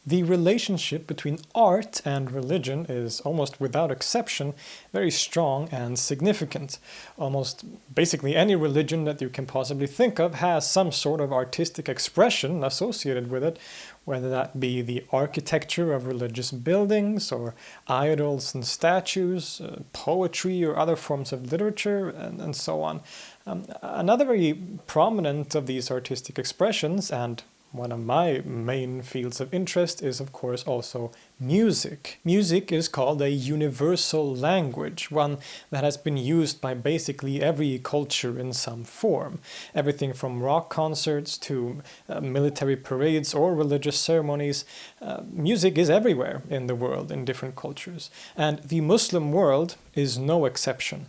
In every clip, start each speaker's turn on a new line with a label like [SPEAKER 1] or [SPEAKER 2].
[SPEAKER 1] The relationship between art and religion is almost without exception very strong and significant. Almost basically any religion that you can possibly think of has some sort of artistic expression associated with it, whether that be the architecture of religious buildings or idols and statues, poetry or other forms of literature, and so on. Another very prominent of these artistic expressions, and one of my main fields of interest, is of course also music. Music is called a universal language, one that has been used by basically every culture in some form. Everything from rock concerts to military parades or religious ceremonies. Music is everywhere in the world in different cultures, and the Muslim world is no exception.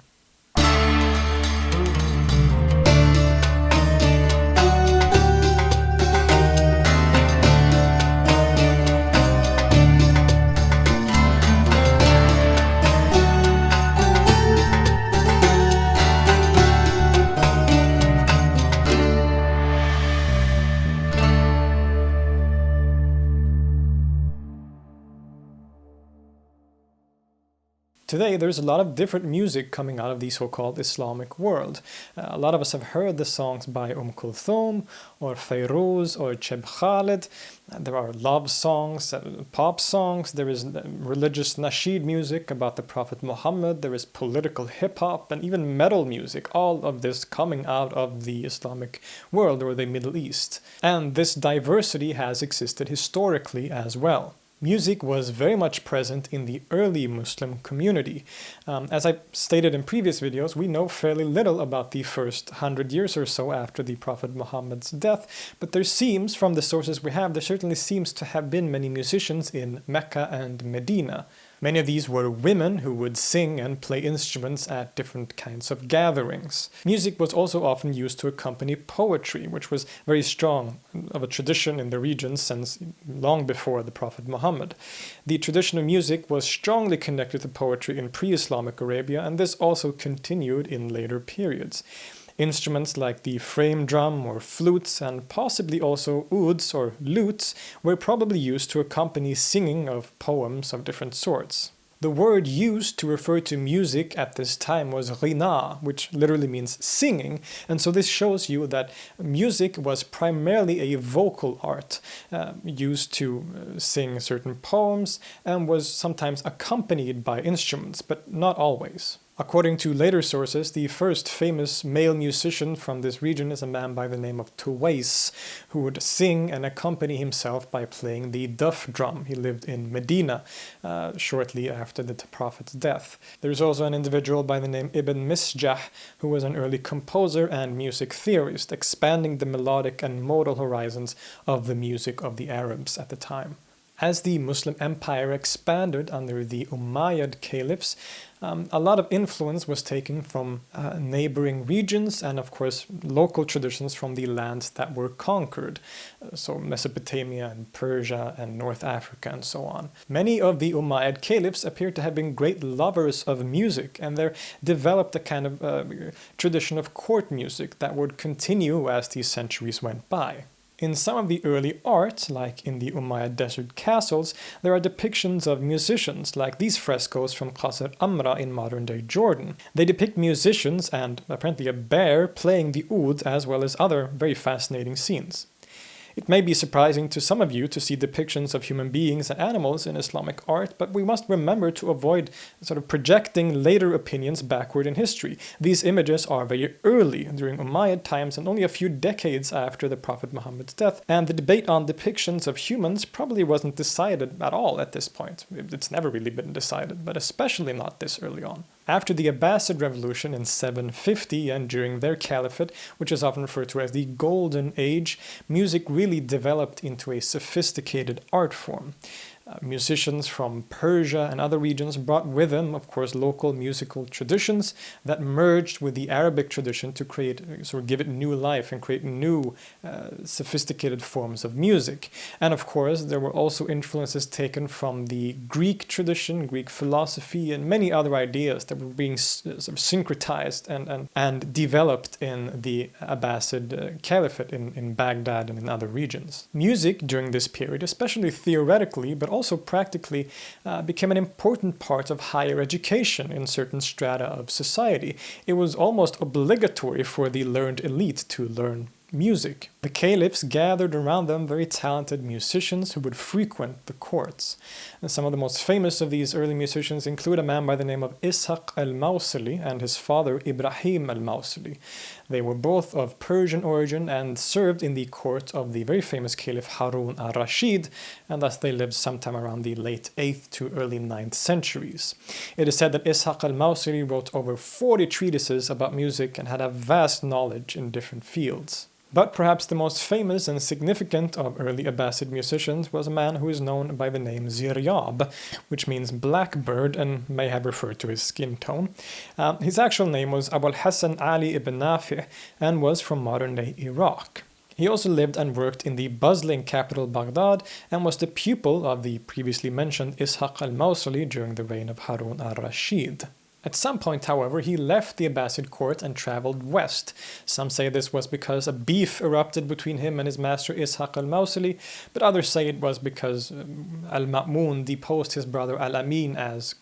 [SPEAKER 1] Today, there's a lot of different music coming out of the so-called Islamic world. A lot of us have heard the songs by Kulthum, or Fairuz, or Cheb Khaled. There are love songs, pop songs, there is religious nasheed music about the Prophet Muhammad, there is political hip-hop, and even metal music, all of this coming out of the Islamic world or the Middle East. And this diversity has existed historically as well. Music was very much present in the early Muslim community. As I stated in previous videos, we know fairly little about the first 100 years or so after the Prophet Muhammad's death, but there seems, from the sources we have, there certainly seems to have been many musicians in Mecca and Medina. Many of these were women who would sing and play instruments at different kinds of gatherings. Music was also often used to accompany poetry, which was very strong of a tradition in the region since long before the Prophet Muhammad. The tradition of music was strongly connected to poetry in pre-Islamic Arabia, and this also continued in later periods. Instruments like the frame drum or flutes, and possibly also ouds or lutes, were probably used to accompany singing of poems of different sorts. The word used to refer to music at this time was ghina, which literally means singing, and so this shows you that music was primarily a vocal art, used to sing certain poems, and was sometimes accompanied by instruments, but not always. According to later sources, the first famous male musician from this region is a man by the name of Tuwais, who would sing and accompany himself by playing the duff drum. He lived in Medina shortly after the Prophet's death. There's also an individual by the name Ibn Messiah, who was an early composer and music theorist, expanding the melodic and modal horizons of the music of the Arabs at the time. As the Muslim Empire expanded under the Umayyad caliphs, a lot of influence was taken from neighboring regions and, of course, local traditions from the lands that were conquered, so Mesopotamia and Persia and North Africa and so on. Many of the Umayyad caliphs appear to have been great lovers of music, and there developed a kind of tradition of court music that would continue as the centuries went by. In some of the early art, like in the Umayyad desert castles, there are depictions of musicians, like these frescoes from Qasr Amra in modern-day Jordan. They depict musicians and apparently a bear playing the oud, as well as other very fascinating scenes. It may be surprising to some of you to see depictions of human beings and animals in Islamic art, but we must remember to avoid sort of projecting later opinions backward in history. These images are very early, during Umayyad times and only a few decades after the Prophet Muhammad's death, and the debate on depictions of humans probably wasn't decided at all at this point. It's never really been decided, but especially not this early on. After the Abbasid revolution in 750 and during their caliphate, which is often referred to as the Golden Age, music really developed into a sophisticated art form. Musicians from Persia and other regions brought with them, of course, local musical traditions that merged with the Arabic tradition to create, sort of give it new life and create new sophisticated forms of music. And of course, there were also influences taken from the Greek tradition, Greek philosophy, and many other ideas that were being sort of syncretized and developed in the Abbasid caliphate in Baghdad and in other regions. Music during this period, especially theoretically, but also practically, became an important part of higher education in certain strata of society. It was almost obligatory for the learned elite to learn music. The caliphs gathered around them very talented musicians who would frequent the courts. And some of the most famous of these early musicians include a man by the name of Ishaq al-Mawsili and his father Ibrahim al-Mawsili. They were both of Persian origin and served in the court of the very famous Caliph Harun al-Rashid, and thus they lived sometime around the late 8th to early 9th centuries. It is said that Ishaq al-Mawsili wrote over 40 treatises about music and had a vast knowledge in different fields. But perhaps the most famous and significant of early Abbasid musicians was a man who is known by the name Ziryab, which means blackbird and may have referred to his skin tone. His actual name was Abu al-Hasan Ali ibn Nafi' and was from modern-day Iraq. He also lived and worked in the bustling capital Baghdad and was the pupil of the previously mentioned Ishaq al-Mawsili during the reign of Harun al-Rashid. At some point, however, he left the Abbasid court and traveled west. Some say this was because a beef erupted between him and his master Ishaq al-Mawsili, but others say it was because al-Ma'mun deposed his brother al-Amin as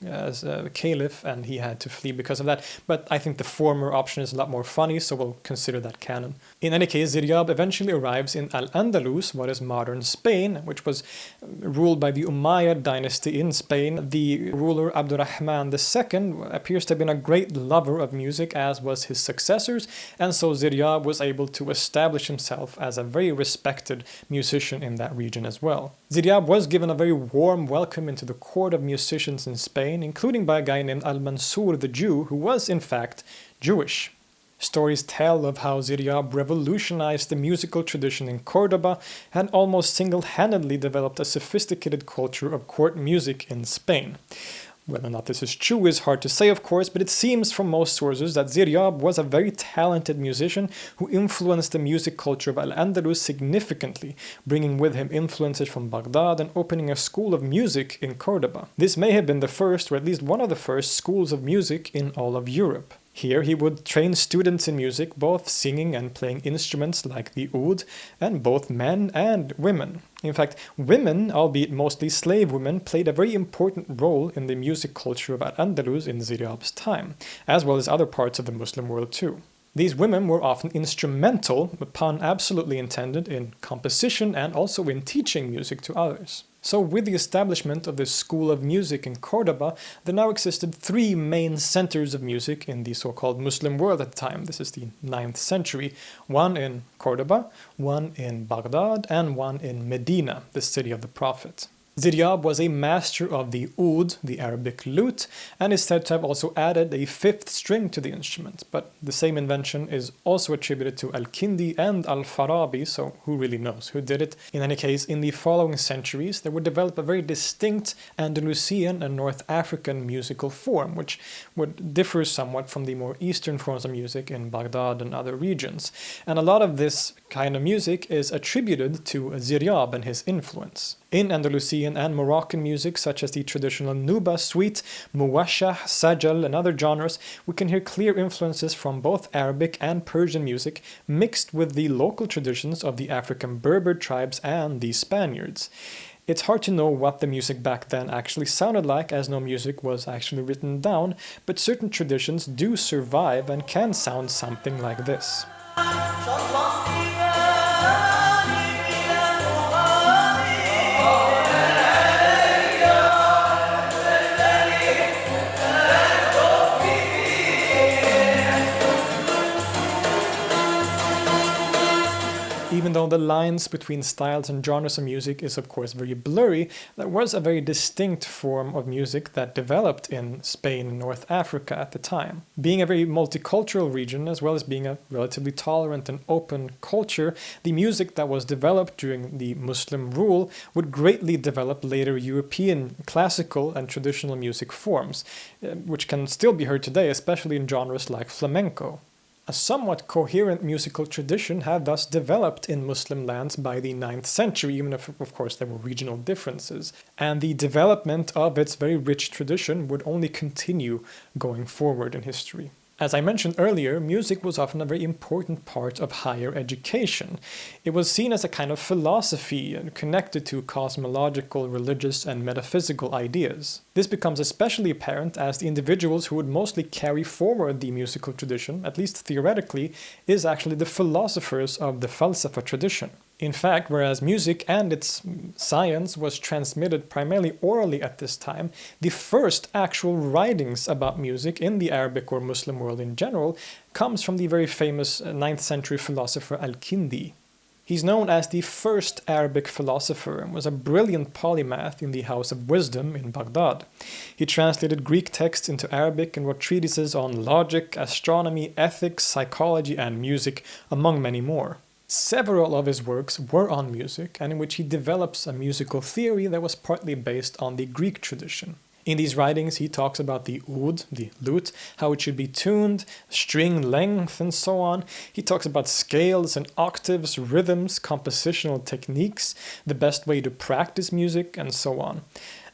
[SPEAKER 1] caliph and he had to flee because of that. But I think the former option is a lot more funny, so we'll consider that canon. In any case, Ziryab eventually arrives in Al-Andalus, what is modern Spain, which was ruled by the Umayyad dynasty in Spain. The ruler Abdurrahman II appears to have been a great lover of music, as was his successors, and so Ziryab was able to establish himself as a very respected musician in that region as well. Ziryab was given a very warm welcome into the court of musicians in Spain, including by a guy named Al-Mansur the Jew, who was in fact Jewish. Stories tell of how Ziryab revolutionized the musical tradition in Cordoba and almost single-handedly developed a sophisticated culture of court music in Spain. Whether or not this is true is hard to say, of course, but it seems from most sources that Ziryab was a very talented musician who influenced the music culture of Al-Andalus significantly, bringing with him influences from Baghdad and opening a school of music in Cordoba. This may have been the first, or at least one of the first, schools of music in all of Europe. Here he would train students in music, both singing and playing instruments like the oud, and both men and women. In fact, women, albeit mostly slave women, played a very important role in the music culture of Al-Andalus in Ziryab's time, as well as other parts of the Muslim world too. These women were often instrumental, a pun absolutely intended, in composition and also in teaching music to others. So with the establishment of this school of music in Cordoba, there now existed three main centers of music in the so-called Muslim world at the time. This is the 9th century. One in Cordoba, one in Baghdad, and one in Medina, the city of the Prophet. Ziryab was a master of the oud, the Arabic lute, and is said to have also added a fifth string to the instrument, but the same invention is also attributed to Al-Kindi and Al-Farabi, so who really knows who did it? In any case, in the following centuries, there would develop a very distinct Andalusian and North African musical form, which would differ somewhat from the more Eastern forms of music in Baghdad and other regions. And a lot of this kind of music is attributed to Ziryab and his influence. In Andalusian and Moroccan music, such as the traditional Nuba suite, Muwashah, Sajal, and other genres, we can hear clear influences from both Arabic and Persian music, mixed with the local traditions of the African Berber tribes and the Spaniards. It's hard to know what the music back then actually sounded like, as no music was actually written down, but certain traditions do survive and can sound something like this. Even though the lines between styles and genres of music is of course very blurry, there was a very distinct form of music that developed in Spain and North Africa at the time. Being a very multicultural region, as well as being a relatively tolerant and open culture, the music that was developed during the Muslim rule would greatly develop later European classical and traditional music forms, which can still be heard today, especially in genres like flamenco. A somewhat coherent musical tradition had thus developed in Muslim lands by the 9th century, even if, of course, there were regional differences. And the development of its very rich tradition would only continue going forward in history. As I mentioned earlier, music was often a very important part of higher education. It was seen as a kind of philosophy and connected to cosmological, religious, and metaphysical ideas. This becomes especially apparent as the individuals who would mostly carry forward the musical tradition, at least theoretically, is actually the philosophers of the Falsafa tradition. In fact, whereas music and its science was transmitted primarily orally at this time, the first actual writings about music in the Arabic or Muslim world in general comes from the very famous 9th century philosopher Al-Kindi. He's known as the first Arabic philosopher and was a brilliant polymath in the House of Wisdom in Baghdad. He translated Greek texts into Arabic and wrote treatises on logic, astronomy, ethics, psychology, and music, among many more. Several of his works were on music, and in which he develops a musical theory that was partly based on the Greek tradition. In these writings, he talks about the oud, the lute, how it should be tuned, string length, and so on. He talks about scales and octaves, rhythms, compositional techniques, the best way to practice music, and so on.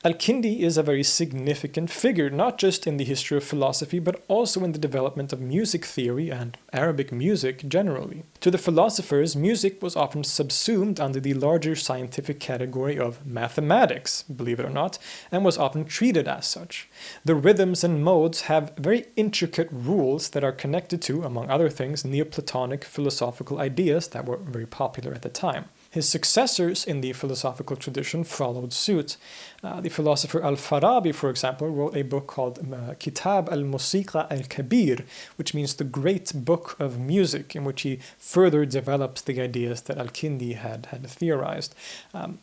[SPEAKER 1] Al-Kindi is a very significant figure, not just in the history of philosophy, but also in the development of music theory and Arabic music generally. To the philosophers, music was often subsumed under the larger scientific category of mathematics, believe it or not, and was often treated as such. The rhythms and modes have very intricate rules that are connected to, among other things, Neoplatonic philosophical ideas that were very popular at the time. His successors in the philosophical tradition followed suit. The philosopher al-Farabi, for example, wrote a book called Kitab al-Musiqa al-Kabir, which means the great book of music, in which he further develops the ideas that al-Kindi had theorized.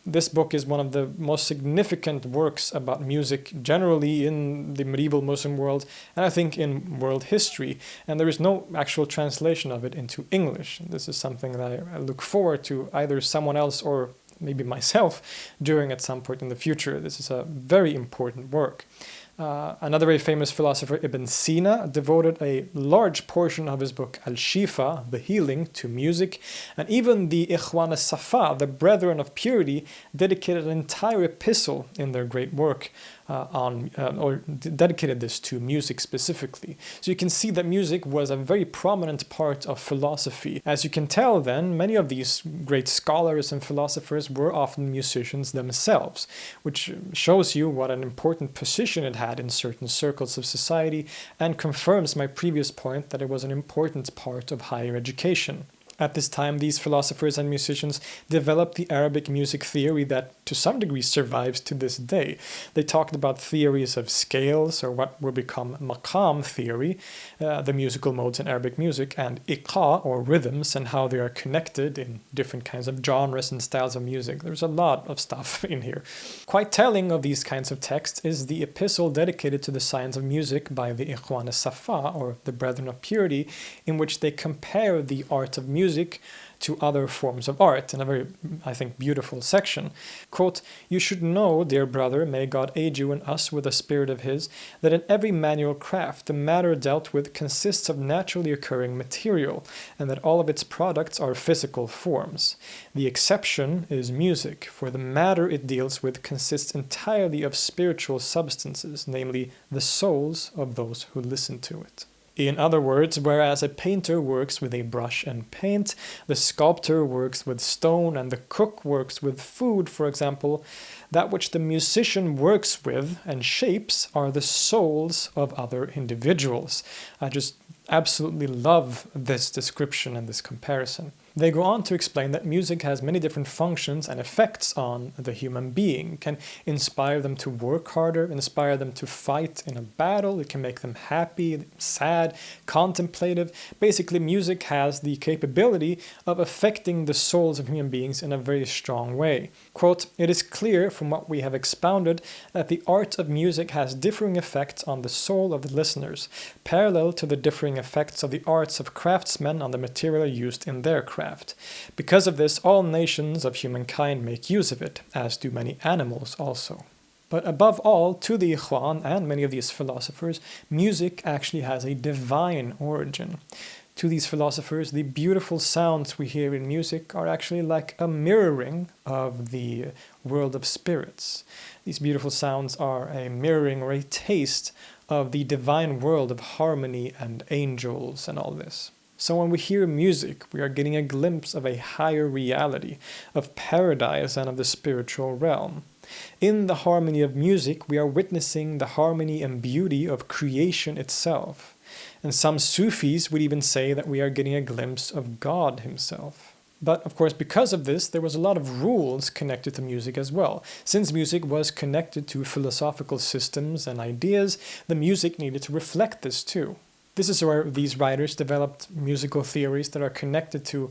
[SPEAKER 1] This book is one of the most significant works about music generally in the medieval Muslim world, and I think in world history, and there is no actual translation of it into English. This is something that I look forward to either someone else or maybe myself doing at some point in the future. This is a very important work. Another very famous philosopher, Ibn Sina, devoted a large portion of his book Al-Shifa, The Healing, to music, and even the Ikhwan al-Safa, the Brethren of Purity, dedicated an entire epistle in their great work dedicated this to music specifically. So you can see that music was a very prominent part of philosophy. As you can tell then, many of these great scholars and philosophers were often musicians themselves, which shows you what an important position it had in certain circles of society and confirms my previous point that it was an important part of higher education. At this time, these philosophers and musicians developed the Arabic music theory that, to some degree, survives to this day. They talked about theories of scales, or what will become maqam theory, the musical modes in Arabic music, and iqa, or rhythms, and how they are connected in different kinds of genres and styles of music. There's a lot of stuff in here. Quite telling of these kinds of texts is the epistle dedicated to the science of music by the Ikhwan al-Safa, or the Brethren of Purity, in which they compare the art of music to other forms of art in a very, I think, beautiful section. Quote, "You should know, dear brother, may God aid you and us with the spirit of his, that in every manual craft the matter dealt with consists of naturally occurring material, and that all of its products are physical forms. The exception is music, for the matter it deals with consists entirely of spiritual substances, namely the souls of those who listen to it." In other words, whereas a painter works with a brush and paint, the sculptor works with stone, and the cook works with food, for example, that which the musician works with and shapes are the souls of other individuals. I just absolutely love this description and this comparison. They go on to explain that music has many different functions and effects on the human being. It can inspire them to work harder, inspire them to fight in a battle. It can make them happy, sad, contemplative. Basically, music has the capability of affecting the souls of human beings in a very strong way. Quote, "It is clear from what we have expounded that the art of music has differing effects on the soul of the listeners, parallel to the differing effects of the arts of craftsmen on the material used in their craft. Because of this, all nations of humankind make use of it, as do many animals also." But above all, to the Ikhwan and many of these philosophers, music actually has a divine origin. To these philosophers, the beautiful sounds we hear in music are actually like a mirroring of the world of spirits. These beautiful sounds are a mirroring or a taste of the divine world of harmony and angels and all this. So when we hear music, we are getting a glimpse of a higher reality, of paradise and of the spiritual realm. In the harmony of music, we are witnessing the harmony and beauty of creation itself. And some Sufis would even say that we are getting a glimpse of God himself. But of course, because of this, there was a lot of rules connected to music as well. Since music was connected to philosophical systems and ideas, the music needed to reflect this too. This is where these writers developed musical theories that are connected to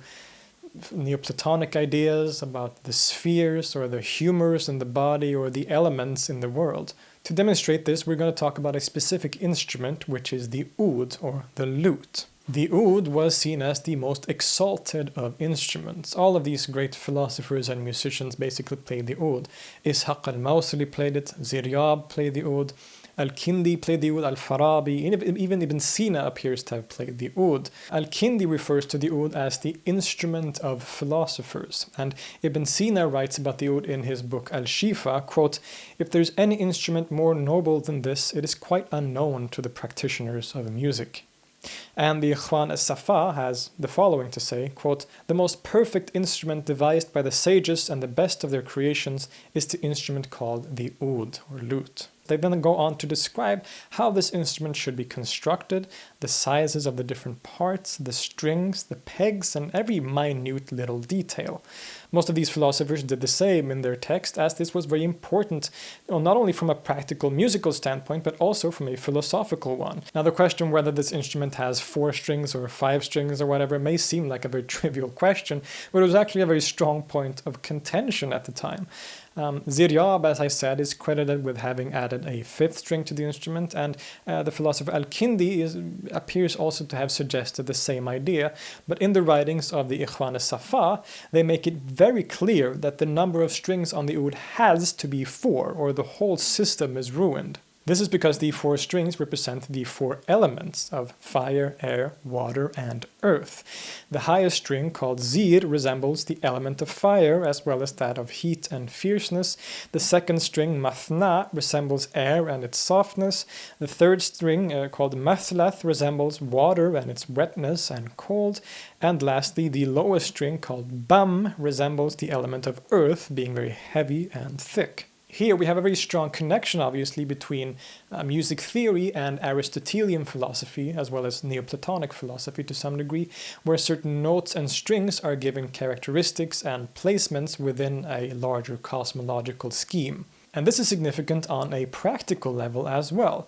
[SPEAKER 1] Neoplatonic ideas about the spheres or the humors in the body or the elements in the world. To demonstrate this, we're going to talk about a specific instrument, which is the oud, or the lute. The oud was seen as the most exalted of instruments. All of these great philosophers and musicians basically played the oud. Ishaq al-Mawsili played it, Ziryab played the oud, Al-Kindi played the oud, al-Farabi, even Ibn Sina appears to have played the oud. Al-Kindi refers to the oud as the instrument of philosophers, and Ibn Sina writes about the oud in his book Al-Shifa, quote, "If there's any instrument more noble than this, it is quite unknown to the practitioners of music." And the Ikhwan as-Safa has the following to say, quote, "The most perfect instrument devised by the sages and the best of their creations is the instrument called the oud, or lute." They then go on to describe how this instrument should be constructed, the sizes of the different parts, the strings, the pegs, and every minute little detail. Most of these philosophers did the same in their text, as this was very important, not only from a practical musical standpoint, but also from a philosophical one. Now, the question whether this instrument has 4 strings or 5 strings or whatever may seem like a very trivial question, but it was actually a very strong point of contention at the time. Ziryab, as I said, is credited with having added a 5th string to the instrument, and the philosopher Al-Kindi appears also to have suggested the same idea, but in the writings of the Ikhwan as-Safa, they make it very clear that the number of strings on the oud has to be 4, or the whole system is ruined. This is because the 4 strings represent the 4 elements of fire, air, water, and earth. The highest string, called Zir, resembles the element of fire as well as that of heat and fierceness. The second string, Mathna, resembles air and its softness. The third string, called Mathlath, resembles water and its wetness and cold. And lastly, the lowest string, called Bam, resembles the element of earth, being very heavy and thick. Here we have a very strong connection, obviously, between music theory and Aristotelian philosophy, as well as Neoplatonic philosophy to some degree, where certain notes and strings are given characteristics and placements within a larger cosmological scheme. And this is significant on a practical level as well.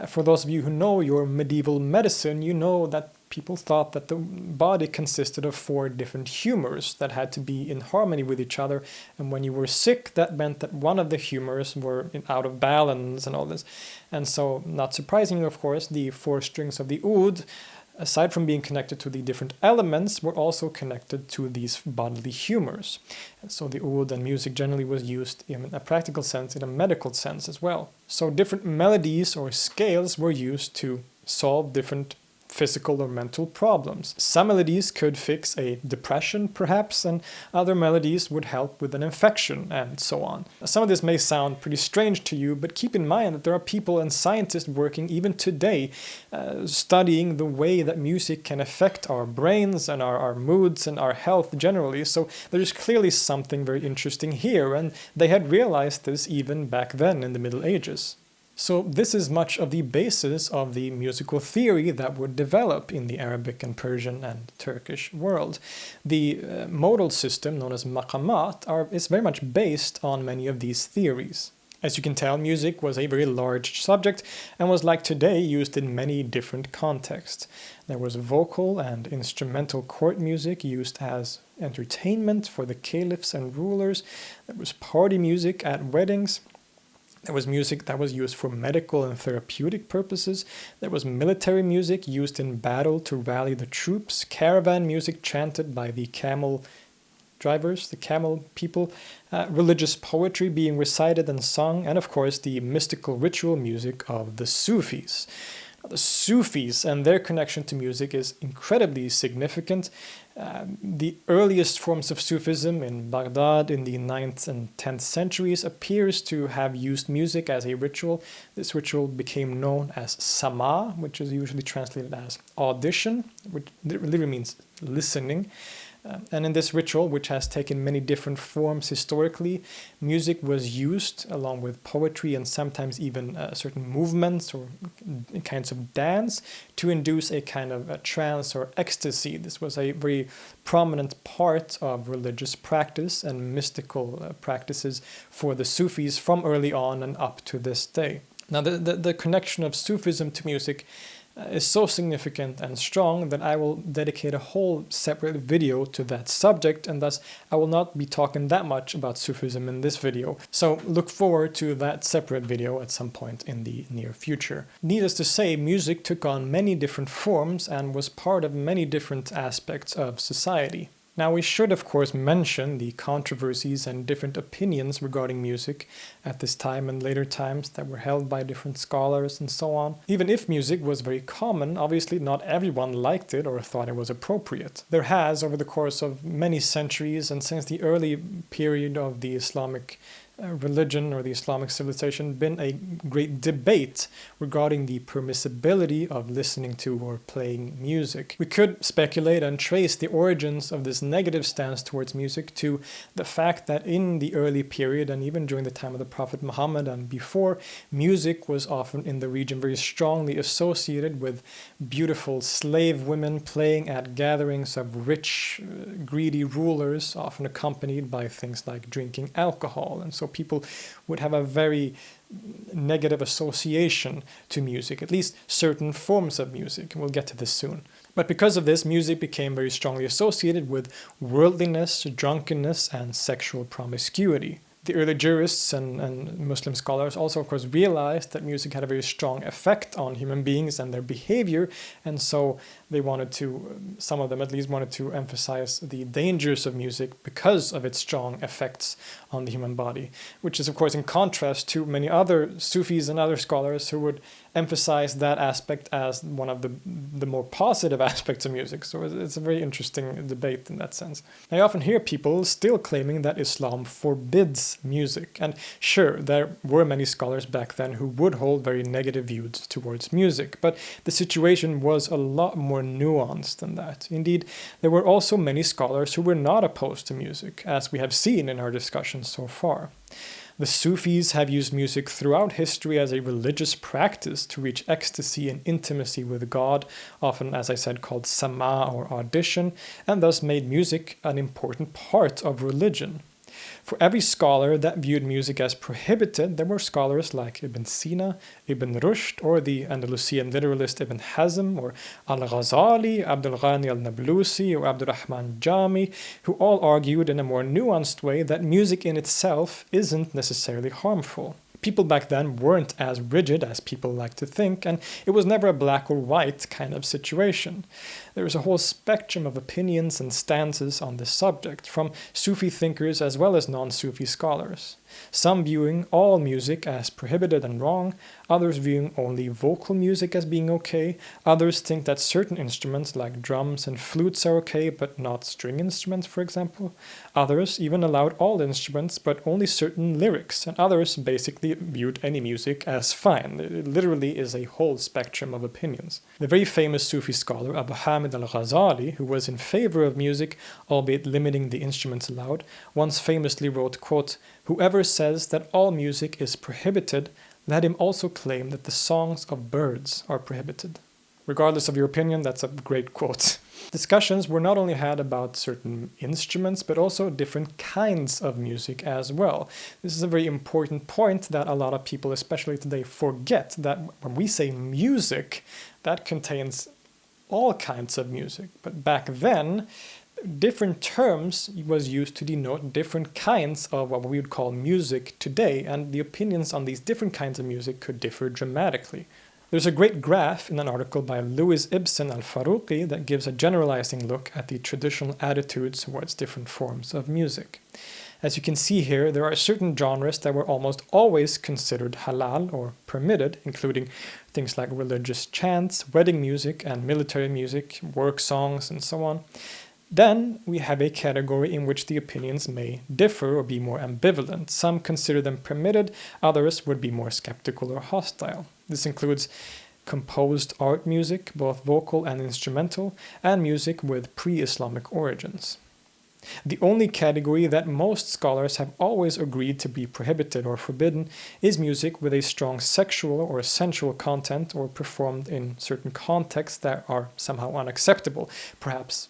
[SPEAKER 1] For those of you who know your medieval medicine, you know that people thought that the body consisted of 4 different humors that had to be in harmony with each other. And when you were sick, that meant that one of the humors were out of balance and all this. And so, not surprisingly, of course, the 4 strings of the oud, aside from being connected to the different elements, were also connected to these bodily humors. And so the oud and music generally was used in a practical sense, in a medical sense as well. So different melodies or scales were used to solve different physical or mental problems. Some melodies could fix a depression, perhaps, and other melodies would help with an infection, and so on. Some of this may sound pretty strange to you, but keep in mind that there are people and scientists working even today studying the way that music can affect our brains and our moods and our health generally. So there's clearly something very interesting here, and they had realized this even back then in the Middle Ages. So this is much of the basis of the musical theory that would develop in the Arabic and Persian and Turkish world. The modal system, known as Mahkumat, is very much based on many of these theories. As you can tell, music was a very large subject and was, like today, used in many different contexts. There was vocal and instrumental court music used as entertainment for the caliphs and rulers. There was party music at weddings. There was music that was used for medical and therapeutic purposes. There was military music used in battle to rally the troops. Caravan music chanted by the camel drivers, the camel people. Religious poetry being recited and sung. And of course the mystical ritual music of the Sufis. The Sufis and their connection to music is incredibly significant. The earliest forms of Sufism in Baghdad in the 9th and 10th centuries appears to have used music as a ritual. This ritual became known as sama, which is usually translated as audition, which literally means listening. And in this ritual, which has taken many different forms historically, music was used along with poetry and sometimes even certain movements or kinds of dance to induce a kind of a trance or ecstasy. This was a very prominent part of religious practice and mystical practices for the Sufis from early on and up to this day. Now, the connection of Sufism to music is so significant and strong that I will dedicate a whole separate video to that subject, and thus I will not be talking that much about Sufism in this video. So look forward to that separate video at some point in the near future. Needless to say, music took on many different forms and was part of many different aspects of society. Now, we should of course mention the controversies and different opinions regarding music at this time and later times that were held by different scholars and so on. Even if music was very common, obviously not everyone liked it or thought it was appropriate. There has, over the course of many centuries and since the early period of the Islamic religion or the Islamic civilization, been a great debate regarding the permissibility of listening to or playing music. We could speculate and trace the origins of this negative stance towards music to the fact that in the early period and even during the time of the Prophet Muhammad and before, music was often in the region very strongly associated with beautiful slave women playing at gatherings of rich, greedy rulers, often accompanied by things like drinking alcohol. And so people would have a very negative association to music, at least certain forms of music, and we'll get to this soon. But because of this, music became very strongly associated with worldliness, drunkenness, and sexual promiscuity. The early jurists and Muslim scholars also, of course, realized that music had a very strong effect on human beings and their behavior, and so they wanted to, some of them at least, wanted to emphasize the dangers of music because of its strong effects on the human body, which is, of course, in contrast to many other Sufis and other scholars who would emphasize that aspect as one of the more positive aspects of music. So it's a very interesting debate in that sense. I often hear people still claiming that Islam forbids music. And sure, there were many scholars back then who would hold very negative views towards music, but the situation was a lot more nuanced than that. Indeed, there were also many scholars who were not opposed to music, as we have seen in our discussions so far. The Sufis have used music throughout history as a religious practice to reach ecstasy and intimacy with God, often, as I said, called sama or audition, and thus made music an important part of religion. For every scholar that viewed music as prohibited, there were scholars like Ibn Sina, Ibn Rushd, or the Andalusian literalist Ibn Hazm, or Al-Ghazali, Abdul Ghani al-Nablusi, or Abdurrahman Jami, who all argued in a more nuanced way that music in itself isn't necessarily harmful. People back then weren't as rigid as people like to think, and it was never a black or white kind of situation. There was a whole spectrum of opinions and stances on this subject, from Sufi thinkers as well as non-Sufi scholars. Some viewing all music as prohibited and wrong, others viewing only vocal music as being okay, others think that certain instruments like drums and flutes are okay, but not string instruments, for example. Others even allowed all instruments, but only certain lyrics, and others basically viewed any music as fine. It literally is a whole spectrum of opinions. The very famous Sufi scholar Abu Hamid al-Ghazali, who was in favor of music, albeit limiting the instruments allowed, once famously wrote, quote, Whoever says that all music is prohibited, let him also claim that the songs of birds are prohibited. Regardless of your opinion, that's a great quote. Discussions were not only had about certain instruments, but also different kinds of music as well. This is a very important point that a lot of people, especially today, forget, that when we say music, that contains all kinds of music. But back then, different terms was used to denote different kinds of what we would call music today, and the opinions on these different kinds of music could differ dramatically. There's a great graph in an article by Louis Ibsen al-Faruqi that gives a generalizing look at the traditional attitudes towards different forms of music. As you can see here, there are certain genres that were almost always considered halal or permitted, including things like religious chants, wedding music, and military music, work songs, and so on. Then we have a category in which the opinions may differ or be more ambivalent. Some consider them permitted, others would be more skeptical or hostile. This includes composed art music, both vocal and instrumental, and music with pre-Islamic origins. The only category that most scholars have always agreed to be prohibited or forbidden is music with a strong sexual or sensual content or performed in certain contexts that are somehow unacceptable, perhaps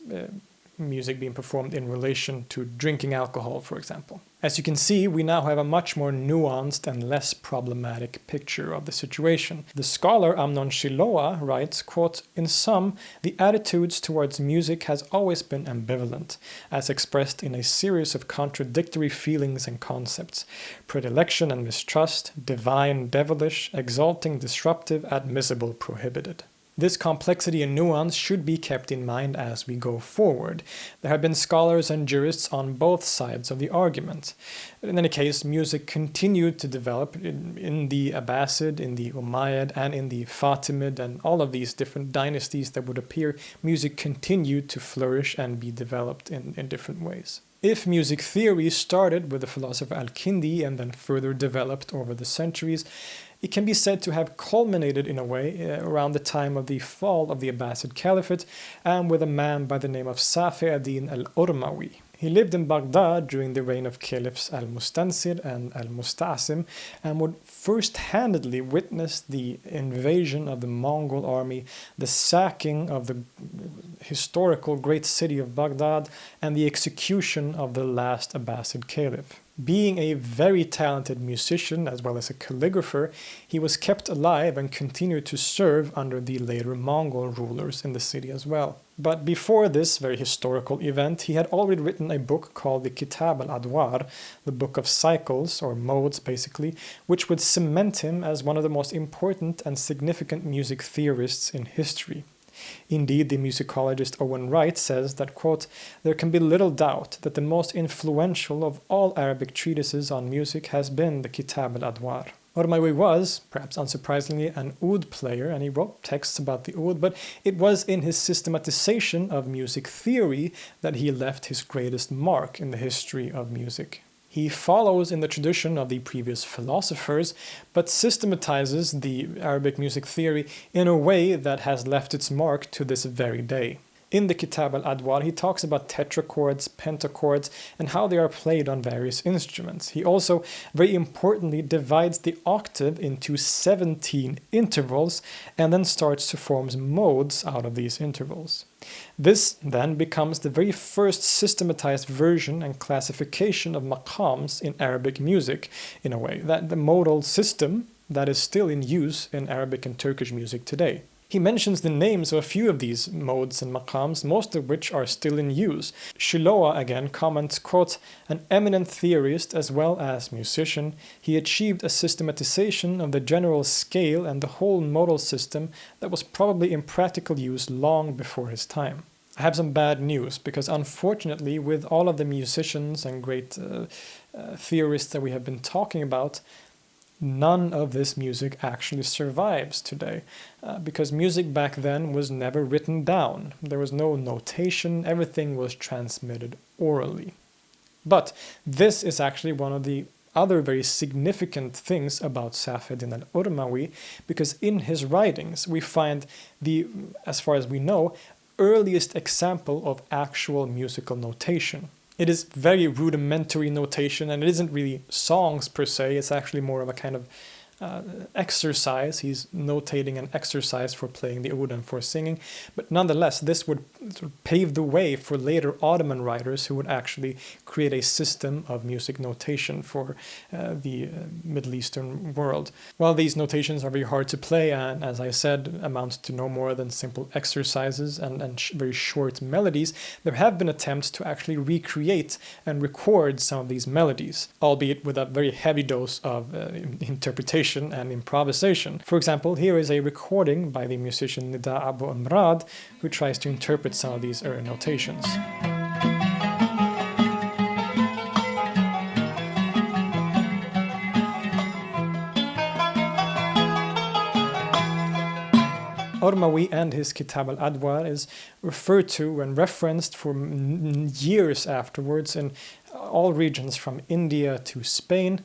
[SPEAKER 1] music being performed in relation to drinking alcohol, for example. As you can see, we now have a much more nuanced and less problematic picture of the situation. The scholar Amnon Shiloah writes, quote, "In sum, the attitudes towards music has always been ambivalent, as expressed in a series of contradictory feelings and concepts: predilection and mistrust, divine, devilish, exalting, disruptive, admissible, prohibited." This complexity and nuance should be kept in mind as we go forward. There have been scholars and jurists on both sides of the argument. In any case, music continued to develop in the Abbasid, in the Umayyad, and in the Fatimid, and all of these different dynasties that would appear. Music continued to flourish and be developed in different ways. If music theory started with the philosopher Al-Kindi and then further developed over the centuries, it can be said to have culminated in a way around the time of the fall of the Abbasid Caliphate and with a man by the name of Safi ad-Din al-Urmawi. He lived in Baghdad during the reign of Caliphs al-Mustansir and al-Musta'sim and would first-handedly witness the invasion of the Mongol army, the sacking of the historical great city of Baghdad, and the execution of the last Abbasid Caliph. Being a very talented musician as well as a calligrapher, he was kept alive and continued to serve under the later Mongol rulers in the city as well. But before this very historical event, he had already written a book called the Kitab al-Adwar, the Book of Cycles, or Modes basically, which would cement him as one of the most important and significant music theorists in history. Indeed, the musicologist Owen Wright says that, quote, "There can be little doubt that the most influential of all Arabic treatises on music has been the Kitab al-Adwar." Urmawi was, perhaps unsurprisingly, an oud player, and he wrote texts about the oud, but it was in his systematization of music theory that he left his greatest mark in the history of music. He follows in the tradition of the previous philosophers, but systematizes the Arabic music theory in a way that has left its mark to this very day. In the Kitab al-Adwar, he talks about tetrachords, pentachords, and how they are played on various instruments. He also, very importantly, divides the octave into 17 intervals and then starts to form modes out of these intervals. This then becomes the very first systematized version and classification of maqams in Arabic music, in a way, that the modal system that is still in use in Arabic and Turkish music today. He mentions the names of a few of these modes and maqams, most of which are still in use. Shiloah again comments, quote, "An eminent theorist as well as musician, he achieved a systematization of the general scale and the whole modal system that was probably in practical use long before his time." I have some bad news, because unfortunately, with all of the musicians and great theorists that we have been talking about, none of this music actually survives today, because music back then was never written down. There was no notation, everything was transmitted orally. But this is actually one of the other very significant things about Safi ad-Din al-Urmawi, because in his writings we find the, as far as we know, earliest example of actual musical notation. It is very rudimentary notation, and it isn't really songs per se. It's actually more of a kind of exercise. He's notating an exercise for playing the oud and for singing. But nonetheless, this would sort of pave the way for later Ottoman writers who would actually create a system of music notation for the Middle Eastern world. While these notations are very hard to play and, as I said, amount to no more than simple exercises and very short melodies, there have been attempts to actually recreate and record some of these melodies, albeit with a very heavy dose of interpretation and improvisation. For example, here is a recording by the musician Nida Abu Amrad, who tries to interpret some of these notations. Ormawi and his Kitab al-Adwar is referred to and referenced for years afterwards in all regions from India to Spain.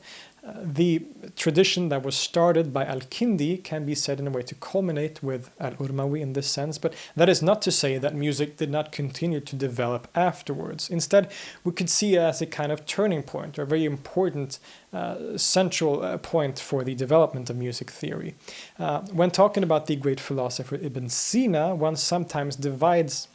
[SPEAKER 1] The tradition that was started by Al-Kindi can be said in a way to culminate with Al-Urmawi in this sense, but that is not to say that music did not continue to develop afterwards. Instead, we could see it as a kind of turning point, or a very important central point for the development of music theory. When talking about the great philosopher Ibn Sina, one sometimes divides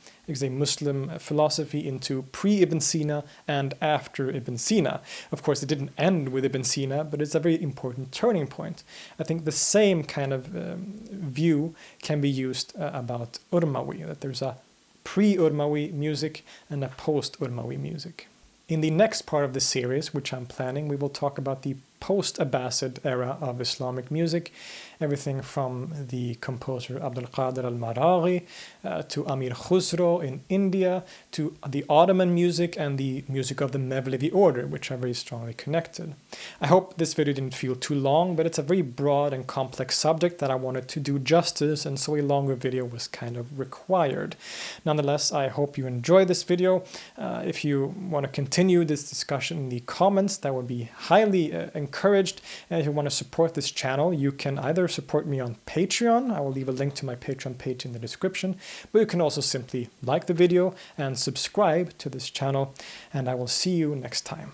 [SPEAKER 1] a Muslim philosophy into pre-Ibn Sina and after Ibn Sina. Of course, it didn't end with Ibn Sina, but it's a very important turning point. I think the same kind of view can be used about Urmawi, that there's a pre-Urmawi music and a post-Urmawi music. In the next part of the series, which I'm planning, we will talk about the post-Abbasid era of Islamic music, everything from the composer Abdul Qadir al-Maraghi to Amir Khusro in India, to the Ottoman music and the music of the Mevlevi order, which are very strongly connected. I hope this video didn't feel too long, but it's a very broad and complex subject that I wanted to do justice, and so a longer video was kind of required. Nonetheless, I hope you enjoyed this video. If you want to continue this discussion in the comments, that would be highly encouraged. And if you want to support this channel, you can either support me on Patreon. I will leave a link to my Patreon page in the description, but you can also simply like the video and subscribe to this channel, and I will see you next time.